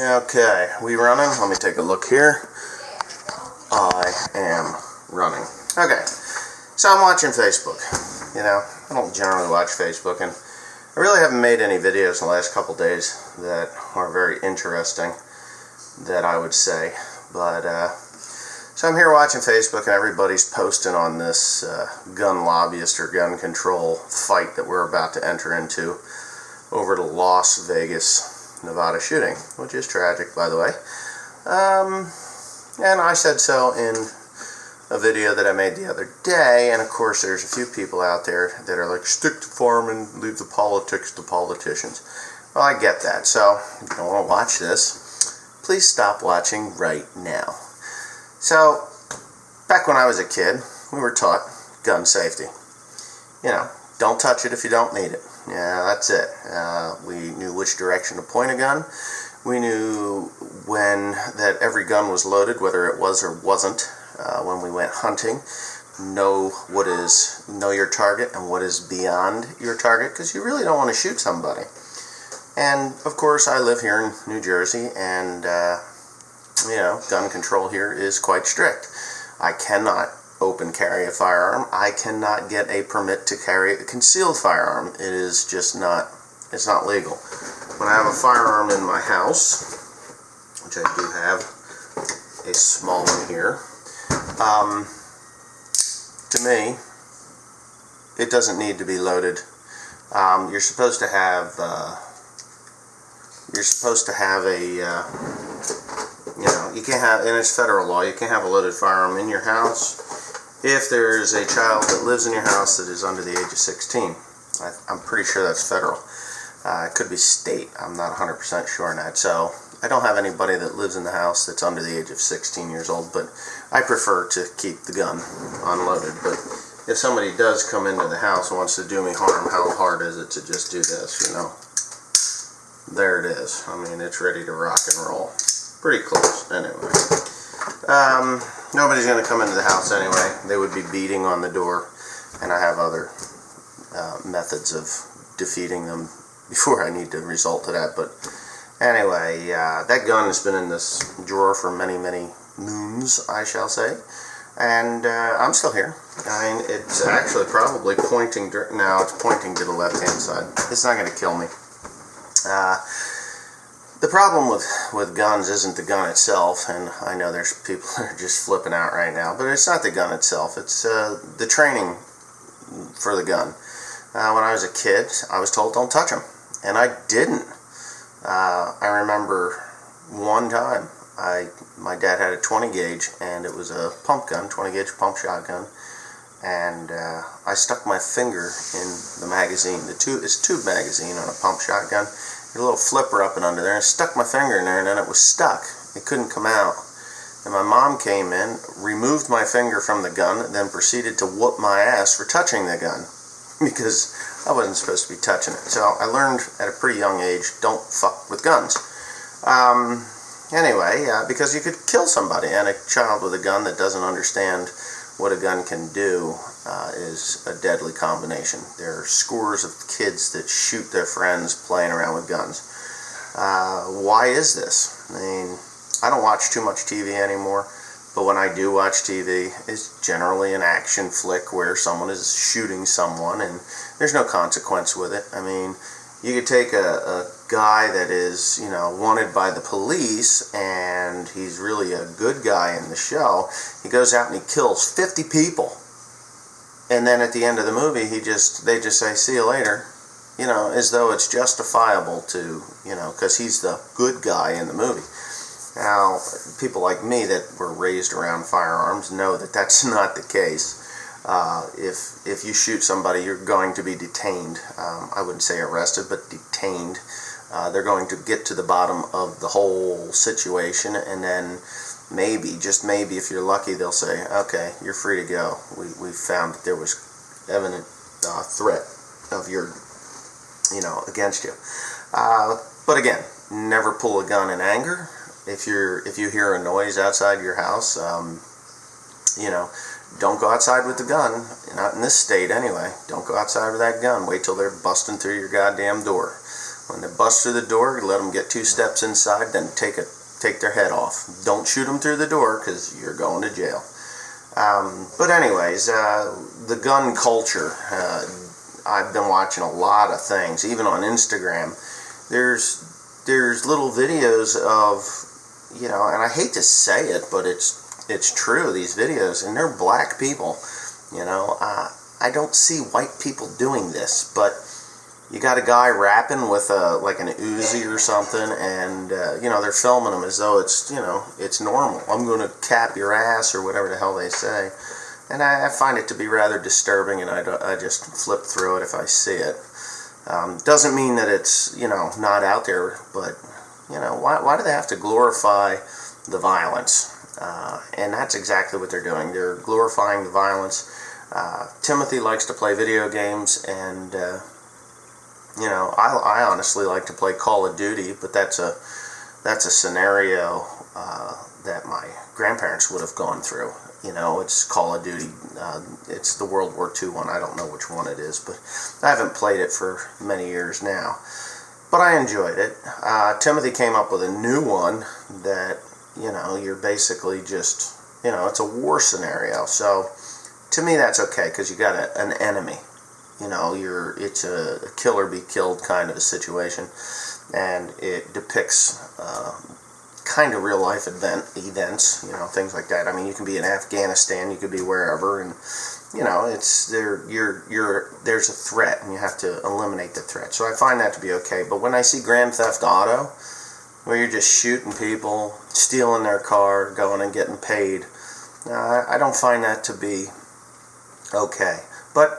Okay, we running? Let me take a look here. I am running. Okay, so I'm watching Facebook. I don't generally watch Facebook, and I really haven't made any videos in the last couple days that are very interesting, that I would say. But, so I'm here watching Facebook, and everybody's posting on this gun lobbyist or gun control fight that we're about to enter into over the Las Vegas, Nevada shooting, which is tragic, by the way. And I said so in a video that I made the other day, and of course there's a few people out there that are like, stick to farming, leave the politics to politicians. Well, I get that, so if you don't want to watch this, please stop watching right now. So, back when I was a kid, we were taught gun safety. Don't touch it if you don't need it. Yeah, that's it. We knew which direction to point a gun. We knew when that every gun was loaded, whether it was or wasn't. When we went hunting, know your target and what is beyond your target, because you really don't want to shoot somebody. And of course, I live here in New Jersey, and gun control here is quite strict. I cannot open carry a firearm. I cannot get a permit to carry a concealed firearm. It is just not, it's not legal. When I have a firearm in my house, which I do have a small one here, to me, it doesn't need to be loaded. You're supposed to have you can't have, and it's federal law, you can't have a loaded firearm in your house if there is a child that lives in your house that is under the age of 16. I'm pretty sure that's federal. It could be state. I'm not 100% sure on that. So I don't have anybody that lives in the house that's under the age of 16 years old, but I prefer to keep the gun unloaded. But if somebody does come into the house and wants to do me harm, how hard is it to just do this, There it is. I mean, it's ready to rock and roll. Pretty close, anyway. Nobody's going to come into the house anyway. They would be beating on the door, and I have other methods of defeating them before I need to resort to that. But anyway, that gun has been in this drawer for many, many moons, I shall say. And I'm still here. I mean, it's actually probably pointing, now it's pointing to the left-hand side. It's not going to kill me. The problem with guns isn't the gun itself, and I know there's people that are just flipping out right now, but it's not the gun itself, it's the training for the gun. When I was a kid, I was told don't touch them, and I didn't. I remember one time, my dad had a 20 gauge, and it was a pump gun, 20 gauge pump shotgun, and I stuck my finger in the magazine. It's a tube magazine on a pump shotgun. A little flipper up and under there, and I stuck my finger in there, and then it was stuck. It couldn't come out. And my mom came in, removed my finger from the gun, then proceeded to whoop my ass for touching the gun, because I wasn't supposed to be touching it. So I learned at a pretty young age, don't fuck with guns. Anyway, because you could kill somebody, and a child with a gun that doesn't understand what a gun can do is a deadly combination. There are scores of kids that shoot their friends playing around with guns. Why is this? I mean, I don't watch too much TV anymore, but when I do watch TV, it's generally an action flick where someone is shooting someone and there's no consequence with it. I mean, you could take a guy that is, wanted by the police, and he's really a good guy in the show. He goes out and he kills 50 people. And then at the end of the movie, they just say, see you later, as though it's justifiable to, because he's the good guy in the movie. Now, people like me that were raised around firearms know that that's not the case. If you shoot somebody, you're going to be detained. I wouldn't say arrested, but detained. They're going to get to the bottom of the whole situation, and then maybe, just maybe, if you're lucky, they'll say, okay, you're free to go. We found that there was evident threat of against you. But again, never pull a gun in anger. If you hear a noise outside your house, don't go outside with the gun. Not in this state anyway. Don't go outside with that gun. Wait till they're busting through your goddamn door. When they bust through the door, let them get 2 steps inside, then take their head off. Don't shoot them through the door, because you're going to jail. But anyways, the gun culture, I've been watching a lot of things, even on Instagram. There's little videos of, and I hate to say it, but it's true, these videos, and they're black people. I don't see white people doing this, but you got a guy rapping with like an Uzi or something, and they're filming him as though it's normal. I'm going to cap your ass, or whatever the hell they say, and I find it to be rather disturbing, and I just flip through it if I see it. Doesn't mean that it's not out there, but why do they have to glorify the violence? And that's exactly what they're doing. They're glorifying the violence. Timothy likes to play video games, and I honestly like to play Call of Duty, but that's a scenario that my grandparents would have gone through. It's Call of Duty. It's the World War II one. I don't know which one it is, but I haven't played it for many years now. But I enjoyed it. Timothy came up with a new one that, you're basically just, it's a war scenario. So to me, that's okay, because you got an enemy. It's a kill or be killed kind of a situation, and it depicts kind of real life events, things like that. I mean, you can be in Afghanistan, you could be wherever, and it's there's a threat, and you have to eliminate the threat. So I find that to be okay. But when I see Grand Theft Auto, where you're just shooting people, stealing their car, going and getting paid, I don't find that to be okay. But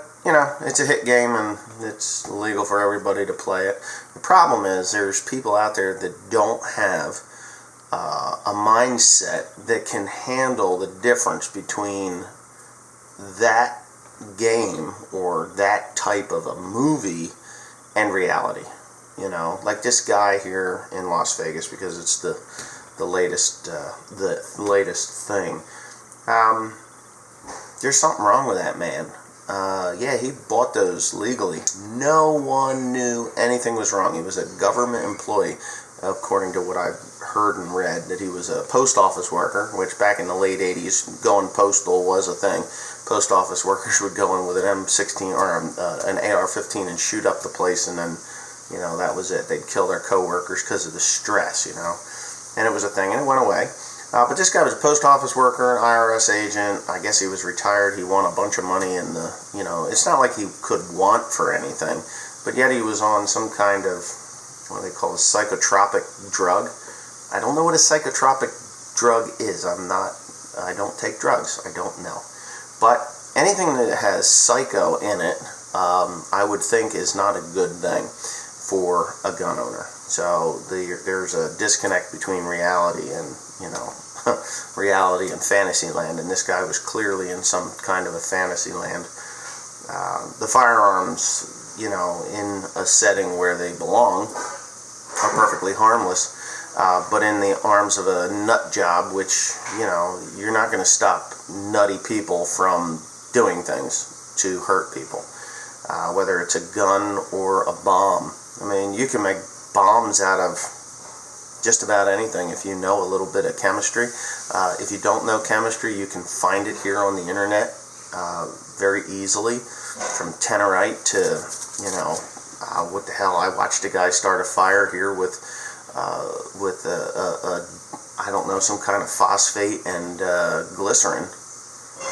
it's a hit game, and it's legal for everybody to play it. The problem is there's people out there that don't have a mindset that can handle the difference between that game or that type of a movie and reality. Like this guy here in Las Vegas, because it's the latest thing. There's something wrong with that man. He bought those legally. No one knew anything was wrong. He was a government employee, according to what I've heard and read, that he was a post office worker, which back in the late 80s, going postal was a thing. Post office workers would go in with an M16 or an AR-15 and shoot up the place, and then, that was it. They'd kill their co-workers because of the stress, and it was a thing, and it went away. But this guy was a post office worker, an IRS agent. I guess he was retired. He won a bunch of money in the, it's not like he could want for anything, but yet he was on some kind of, what they call a psychotropic drug. I don't know what a psychotropic drug is. I don't take drugs. I don't know. But anything that has psycho in it, I would think is not a good thing for a gun owner. So there's a disconnect between reality and, reality and fantasy land, and this guy was clearly in some kind of a fantasy land. The firearms, in a setting where they belong, are perfectly harmless, but in the arms of a nut job, which, you're not going to stop nutty people from doing things to hurt people, whether it's a gun or a bomb. I mean, you can make bombs out of just about anything if you know a little bit of chemistry. If you don't know chemistry, you can find it here on the internet very easily, from Tenorite to, what the hell, I watched a guy start a fire here with I don't know, some kind of phosphate and glycerin.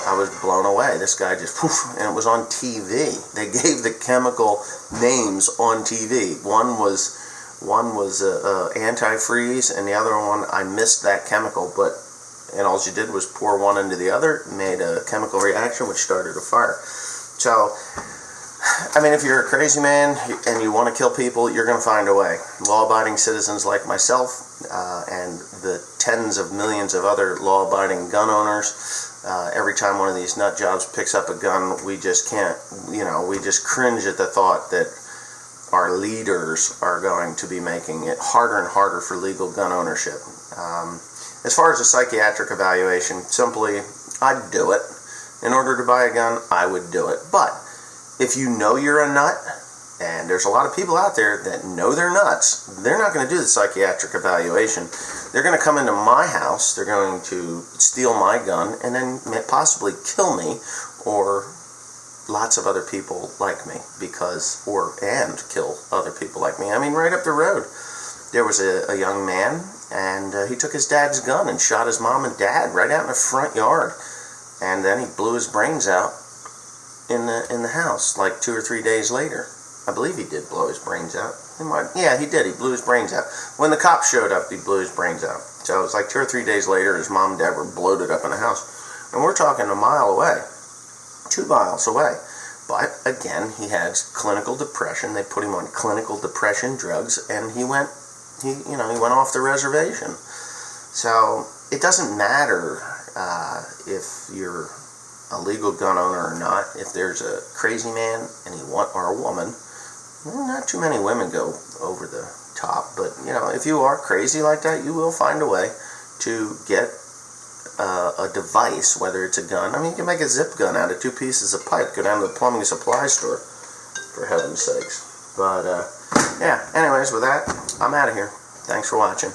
I was blown away. This guy just poof, and it was on TV. They gave the chemical names on TV. One was antifreeze, and the other one, I missed that chemical, and all you did was pour one into the other, made a chemical reaction which started a fire. So, I mean, if you're a crazy man and you want to kill people, you're going to find a way. Law-abiding citizens like myself and the tens of millions of other law-abiding gun owners, every time one of these nut jobs picks up a gun, we just can't, we just cringe at the thought that our leaders are going to be making it harder and harder for legal gun ownership. As far as a psychiatric evaluation, simply, I'd do it. In order to buy a gun, I would do it. But if you know you're a nut And there's a lot of people out there that know they're nuts. They're not going to do the psychiatric evaluation. They're going to come into my house, they're going to steal my gun, and then possibly kill me or lots of other people like me, and kill other people like me. I mean, right up the road, there was a young man, and he took his dad's gun and shot his mom and dad right out in the front yard. And then he blew his brains out in the house like 2 or 3 days later. I believe he did blow his brains out. Yeah, he did. He blew his brains out. When the cops showed up, he blew his brains out. So it was like 2 or 3 days later, his mom and dad were bloated up in the house. And we're talking a mile away, 2 miles away. But again, he had clinical depression. They put him on clinical depression drugs, and he went off the reservation. So it doesn't matter if you're a legal gun owner or not. If there's a crazy man or a woman, not too many women go over the top, but if you are crazy like that, you will find a way to get a device, whether it's a gun. I mean, you can make a zip gun out of 2 pieces of pipe. Go down to the plumbing supply store, for heaven's sakes. But yeah, anyways, with that, I'm out of here. Thanks for watching.